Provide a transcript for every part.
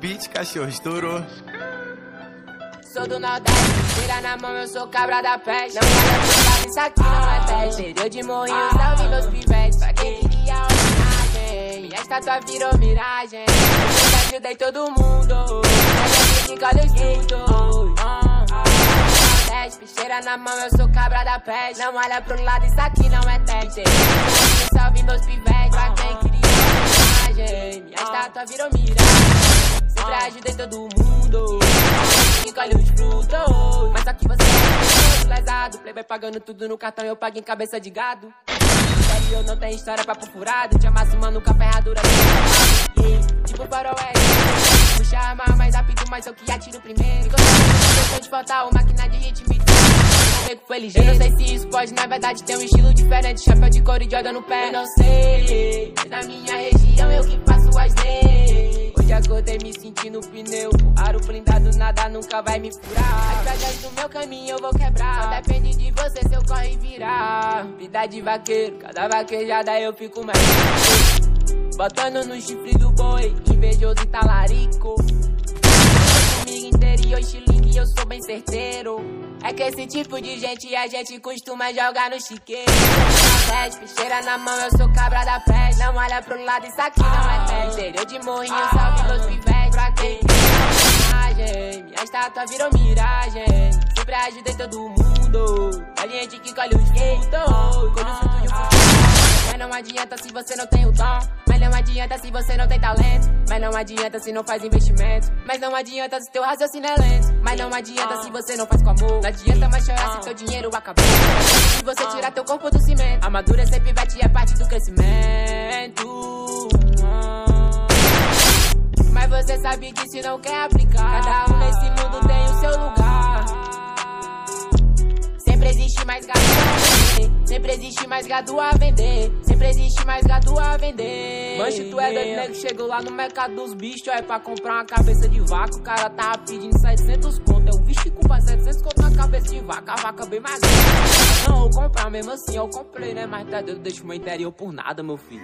beat, cachorro, estourou. Sou do Nordeste, tira na mão, eu sou cabra da peste. Não olha pro lado, isso aqui não é teste. Interior de Morrinhos, salve meus pivetes. Pra quem queria homenagem, minha estátua virou miragem. Eu já ajudei todo mundo, mas eu olha os frutos. Picheira na mão, eu sou cabra da peste. Não olha pro lado, isso aqui não é teste. Salve meus pivetes, pra quem queria homenagem, minha estátua virou miragem. Sempre ajudei todo mundo, que colhe os frutos. Mas só que você é todo lesado. Playboy pagando tudo no cartão, eu pago em cabeça de gado. Sério, eu não tenho história pra furado. Te amasso, mano, com a ferradura tipo faroeste. Puxa a arma mais rápido, mas eu que atiro primeiro. Quando de faltar uma máquina de ritmo, foi ligeiro. Eu não sei se isso pode, na verdade, ter um estilo diferente. Chapéu de couro e Jordan no pé. Eu não sei, na minha região eu que faço as leis. Hoje acordei me sentindo pneu. O aro blindado, nada nunca vai me furar. As pedras do meu caminho eu vou quebrar. Só depende de você se eu corre e virar. Vida de vaqueiro, cada vaquejada eu fico mais botando no chifre do boi, invejoso e talarico. Comigo interior, estilingue, eu sou bem certeiro. É que esse tipo de gente a gente costuma jogar no chiqueiro. Picheira na mão, eu sou cabra da peste. Não olha pro lado, isso aqui não é teste. Interior de Morrinhos, salve meus pivetes. Pra quem queria homenagem, minha estátua virou miragem. Sempre ajudei todo mundo, a gente que colhe os frutos. Colhe os frutos de um futuro. Mas não adianta se você não tem o dom. Mas não adianta se você não tem talento. Mas não adianta se não faz investimento. Mas não adianta se teu raciocínio é lento. Mas não adianta se você não faz com amor. Não adianta mais chorar se teu dinheiro acabou. Se você tirar teu corpo do cimento. Amadurecer pivete é parte do crescimento. Mas você sabe disso e não quer aplicar. Cada um nesse mundo tem o seu lugar. Sempre existe mais gado a vender. Sempre existe mais gado a vender. Sempre existe mais gado a vender. Mancho, tu é doido, nego. Chegou lá no mercado dos bichos. É pra comprar uma cabeça de vaca. O cara tava pedindo 700 conto. Eu vixe, culpa 700 conto na cabeça de vaca. A vaca bem mais grande. Não, eu comprar mesmo assim, eu comprei, né? Mas tá doido, deixa o meu interior por nada, meu filho.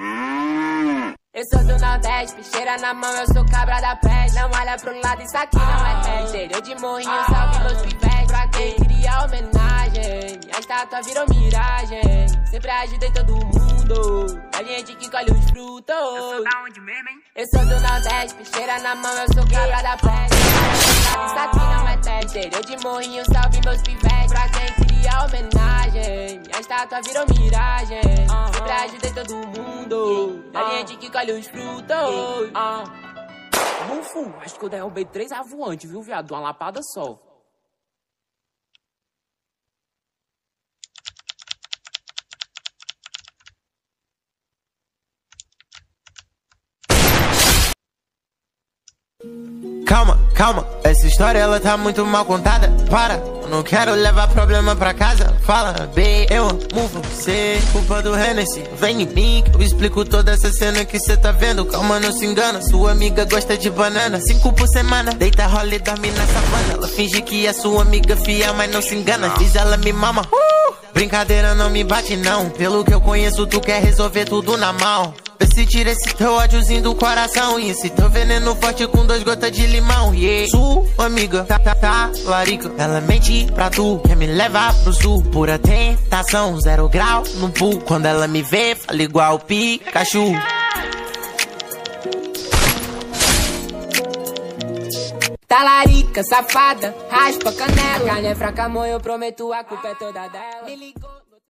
Eu sou do Nordeste, picheira na mão, eu sou cabra da peste. Não olha pro lado, isso aqui não é teste. Interior de Morrinhos, salve meus pivetes. Pra quem queria homenagem, minha estátua virou miragem. Sempre ajudei todo mundo, a gente que colhe os frutos. Eu sou da onde mesmo, hein? Eu sou do Nordeste, picheira na mão, eu sou cabra da peste. Isso aqui não é teste. Interior de Morrinhos, salve meus pivetes. Pra quem queria homenagem, minha estátua virou miragem. Sempre ajudei todo mundo, a gente que colhe os frutos. Bufo, acho que eu derrubei 3 avoantes, viu, viado? Uma lapada só. Calma, calma, essa história ela tá muito mal contada. Para, eu não quero levar problema pra casa. Fala, B, eu amo você. Culpa do Hennessy, vem em mim que eu explico toda essa cena que cê tá vendo. Calma, não se engana, sua amiga gosta de banana. 5 por semana, deita, rola e dorme na savana. Ela finge que é sua amiga fiel, mas não se engana. Diz ela me mama, brincadeira não me bate não. Pelo que eu conheço, tu quer resolver tudo na mão. Vê se tira esse teu ódiozinho do coração. E esse teu veneno forte com 2 gotas de limão. Sua amiga tá larica. Ela mente pra tu, quer me levar pro sul. Pura tentação, 0 grau no pool. Quando ela me vê, fala igual Pikachu. Talarica, safada, raspa canela. A carne é fraca, amor, eu prometo, a culpa é toda dela. Me ligou.